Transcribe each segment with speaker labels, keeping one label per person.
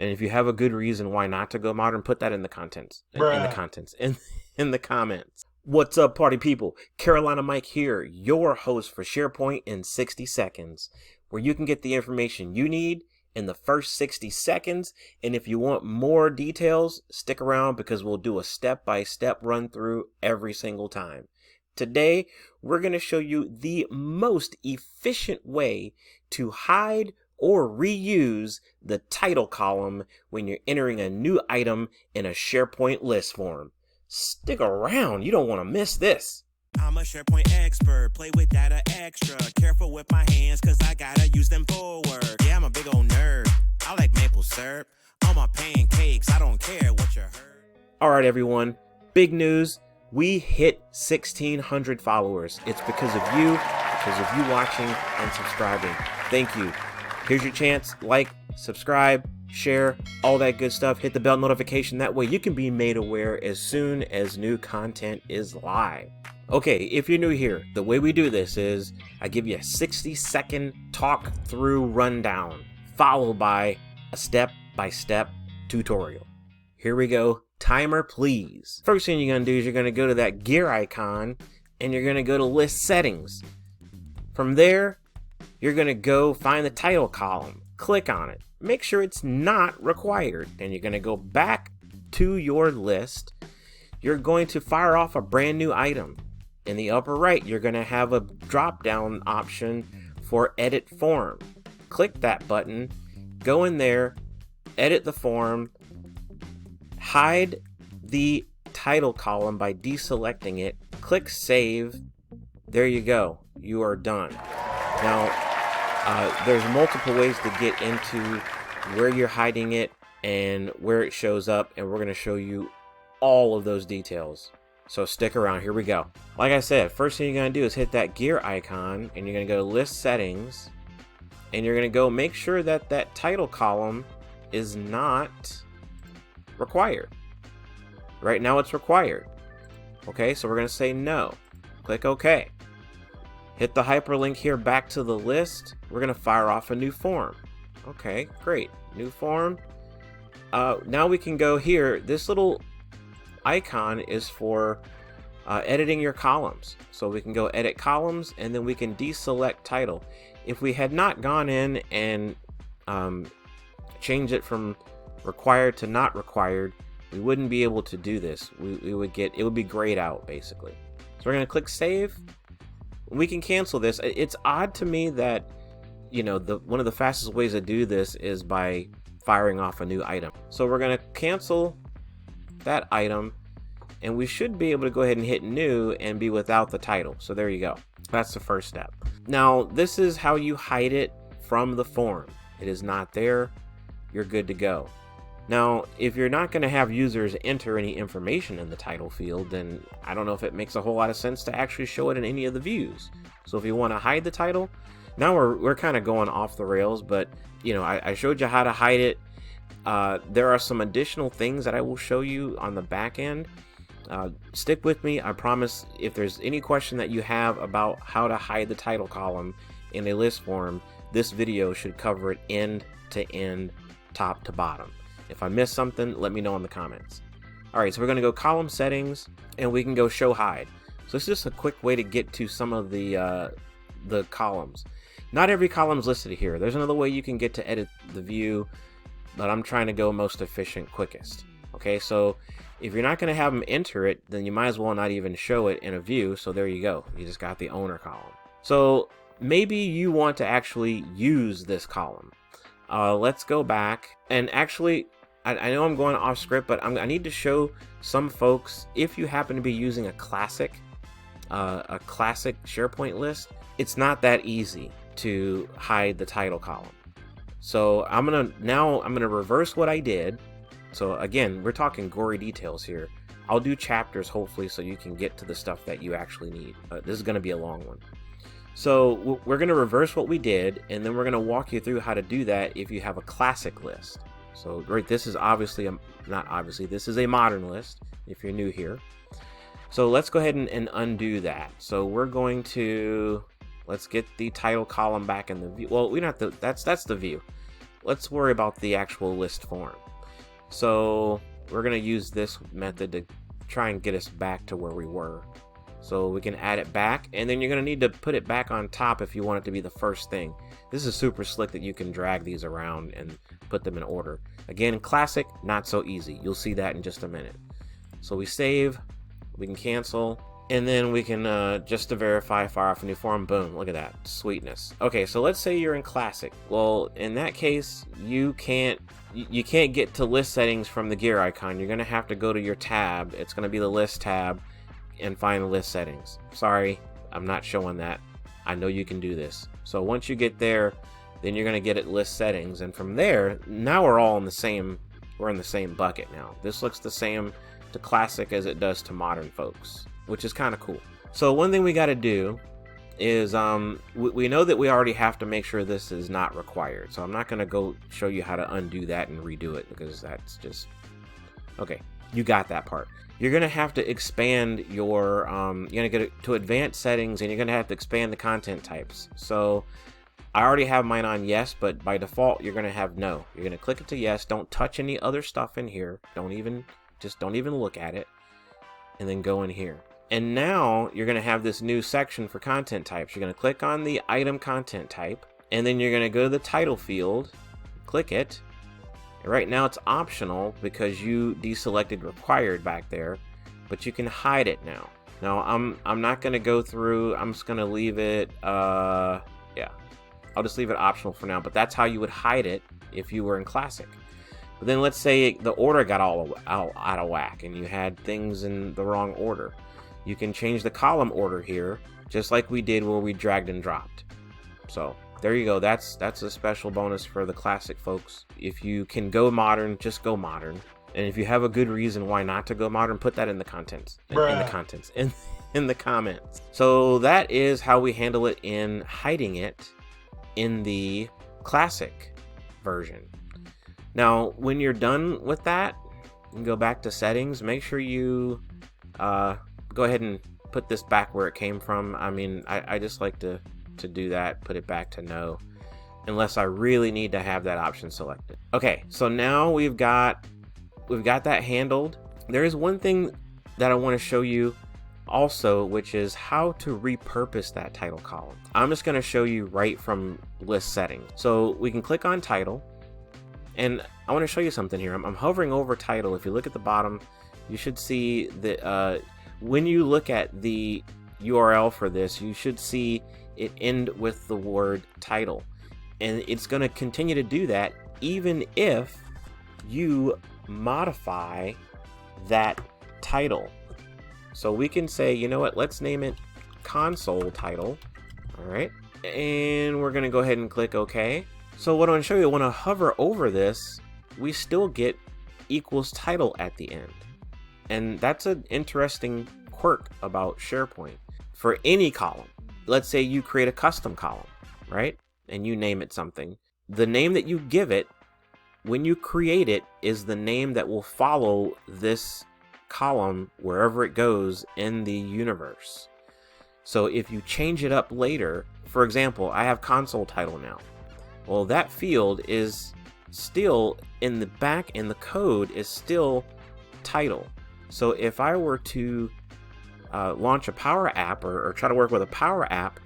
Speaker 1: And if you have a good reason why not to go modern, put that in the in the comments. What's up, party people? Carolina Mike here, your host for SharePoint in 60 seconds, where you can get the information you need in the first 60 seconds. And if you want more details, stick around because we'll do a step-by-step run through every single time. Today, we're going to show you the most efficient way to hide or reuse the title column when you're entering a new item in a SharePoint list form. Stick around, you don't want to miss this.
Speaker 2: I'm a SharePoint expert, play with data extra, careful with my hands cause I gotta use them for work. Yeah, I'm a big old nerd, I like maple syrup on my pancakes, I don't care what you heard.
Speaker 1: Alright everyone, big news, we hit 1,600 followers. It's because of you watching and subscribing. Thank you. Here's your chance, like, subscribe, share, all that good stuff. Hit the bell notification. That way you can be made aware as soon as new content is live. Okay, if you're new here, the way we do this is I give you a 60-second talk through rundown, followed by a step-by-step tutorial. Here we go. Timer, please. First thing you're going to do is you're going to go to that gear icon and you're going to go to list settings. From there, you're going to go find the title column. Click on it. Make sure it's not required. Then you're going to go back to your list. You're going to fire off a brand new item. In the upper right, you're going to have a drop-down option for edit form. Click that button. Go in there. Edit the form. Hide the title column by deselecting it. Click save. There you go. You are done. Now, there's multiple ways to get into where you're hiding it and where it shows up, and we're going to show you all of those details. So stick around. Here we go. Like I said, first thing you're going to do is hit that gear icon, and you're going to go to list settings, and you're going to go make sure that that title column is not required. Right now it's required. Okay, so we're going to say no. Click OK. Hit the hyperlink here back to the list. We're going to fire off a new form. Okay, great. New form. Now we can go here. This little icon is for editing your columns. So we can go edit columns and then we can deselect title. If we had not gone in and changed it from required to not required, we wouldn't be able to do this. We would get, it would be grayed out basically. So we're going to click save. We can cancel this. It's odd to me that, you know, one of the fastest ways to do this is by firing off a new item. So we're going to cancel that item and we should be able to go ahead and hit new and be without the title. So there you go. That's the first step. Now, this is how you hide it from the form. It is not there. You're good to go. Now, if you're not going to have users enter any information in the title field, then I don't know if it makes a whole lot of sense to actually show it in any of the views. So if you want to hide the title, now we're kind of going off the rails, but you know, I showed you how to hide it. There are some additional things that I will show you on the back end. Stick with me. I promise if there's any question that you have about how to hide the title column in a list form, this video should cover it end to end, top to bottom. If I missed something, let me know in the comments. Alright, so we're going to go column settings and we can go show hide. So it's just a quick way to get to some of the columns. Not every column is listed here. There's another way you can get to edit the view, but I'm trying to go most efficient, quickest. Okay, so if you're not going to have them enter it, then you might as well not even show it in a view. So there you go. You just got the owner column. So maybe you want to actually use this column. Let's go back and actually, I know I'm going off script, but I need to show some folks, if you happen to be using a classic SharePoint list, it's not that easy to hide the title column. So I'm gonna reverse what I did. So again, we're talking gory details here. I'll do chapters hopefully so you can get to the stuff that you actually need. This is gonna be a long one. So we're going to reverse what we did, and then we're going to walk you through how to do that if you have a classic list. So right, this is obviously, this is a modern list if you're new here. So let's go ahead and undo that. So we're going to, let's get the title column back in the view. Well, we don't have to, that's the view. let's worry about the actual list form. So we're going to use this method to try and get us back to where we were. So we can add it back, and then you're going to need to put it back on top if you want it to be the first thing. This is super slick that you can drag these around and put them in order. Again, classic, not so easy. You'll see that in just a minute. So we save, we can cancel, and then we can, just to verify, fire off a new form. Boom, look at that, sweetness. Okay, so let's say you're in classic. Well, in that case, you can't get to list settings from the gear icon. You're going to have to go to your tab. It's going to be the list tab, and find list settings. Sorry, I'm not showing that. I know you can do this. So once you get there, then you're going to get it list settings, and from there, now we're all in the same bucket now. This looks the same to classic as it does to modern folks, which is kind of cool. So one thing we got to do is we know that we already have to make sure this is not required. So I'm not going to go show you how to undo that and redo it, because that's just okay. You got that part. You're going to have to expand your, you're going to get it to advanced settings, and you're going to have to expand the content types. So I already have mine on yes, but by default, you're going to have no. You're going to click it to yes. Don't touch any other stuff in here. Don't even look at it, and then go in here. And now you're going to have this new section for content types. You're going to click on the item content type, and then you're going to go to the title field, click it. Right now it's optional because you deselected required back there, but you can hide it now. Now I'm not going to go through. I'm just going to leave it. Yeah, I'll just leave it optional for now. But that's how you would hide it if you were in classic. But then let's say the order got all out of whack and you had things in the wrong order. You can change the column order here, just like we did where we dragged and dropped. So there you go. That's a special bonus for the classic folks. If you can go modern, just go modern. And if you have a good reason why not to go modern, put that in the comments. In the comments. So that is how we handle it in hiding it in the classic version. Now, when you're done with that, you can go back to settings. Make sure you go ahead and put this back where it came from. I mean, I just like to do that, put it back to no, unless I really need to have that option selected. Okay, so now we've got that handled. There is one thing that I want to show you also, which is how to repurpose that title column. I'm just going to show you right from list settings. So we can click on title, and I want to show you something here. I'm hovering over title. If you look at the bottom, you should see that when you look at the URL for this, you should see it end with the word title, and it's going to continue to do that even if you modify that title. So we can say, you know what, let's name it console title. All right, and we're going to go ahead and click OK. So what I want to show you, when I hover over this, we still get equals title at the end, and that's an interesting quirk about SharePoint. For any column, let's say you create a custom column, right? And you name it something. The name that you give it when you create it is the name that will follow this column wherever it goes in the universe. So if you change it up later, for example, I have console title now. Well, that field is still in the back, and the code is still title. So if I were to launch a Power App or try to work with a Power App,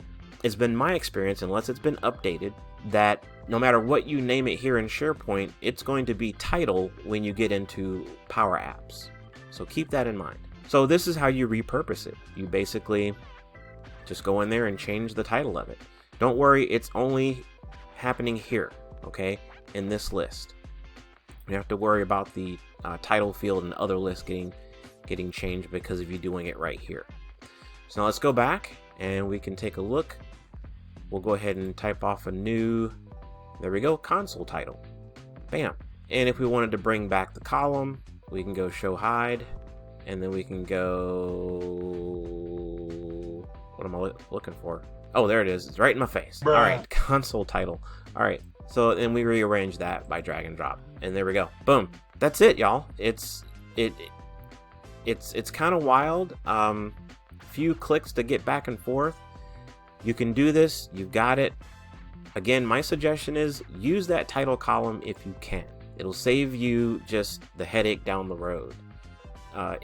Speaker 1: it's been my experience, unless it's been updated, that no matter what you name it here in SharePoint, it's going to be title when you get into Power Apps. So keep that in mind. So this is how you repurpose it. You basically just go in there and change the title of it. Don't worry, it's only happening here, okay, in this list. You have to worry about the title field and other lists getting changed because of you doing it right here. So now let's go back and we can take a look. We'll go ahead and type off a new, there we go, console title. Bam. And if we wanted to bring back the column, we can go show hide, and then we can go, what am I looking for? Oh, there it is. It's right in my face. Bruh. All right, console title. All right, so then we rearrange that by drag and drop, and there we go. Boom. That's it, y'all. It's kind of wild. Few clicks to get back and forth. You can do this. You've got it. Again, my suggestion is use that title column if you can. It'll save you just the headache down the road.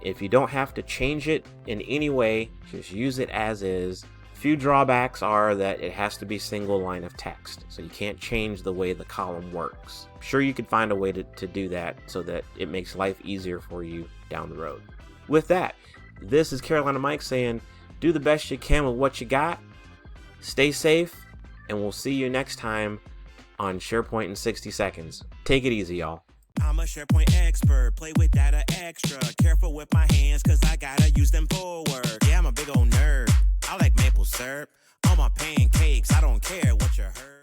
Speaker 1: If you don't have to change it in any way, just use it as is. Few drawbacks are that it has to be single line of text, so you can't change the way the column works. I'm sure you could find a way to do that so that it makes life easier for you down the road. With that, this is Carolina Mike saying, do the best you can with what you got, stay safe, and we'll see you next time on SharePoint in 60 seconds. Take it easy, y'all.
Speaker 2: I'm a SharePoint expert, play with data extra. Careful with my hands, cause I gotta use them for work. Yeah, I'm a big old nerd. I like maple syrup on my pancakes. I don't care what you heard.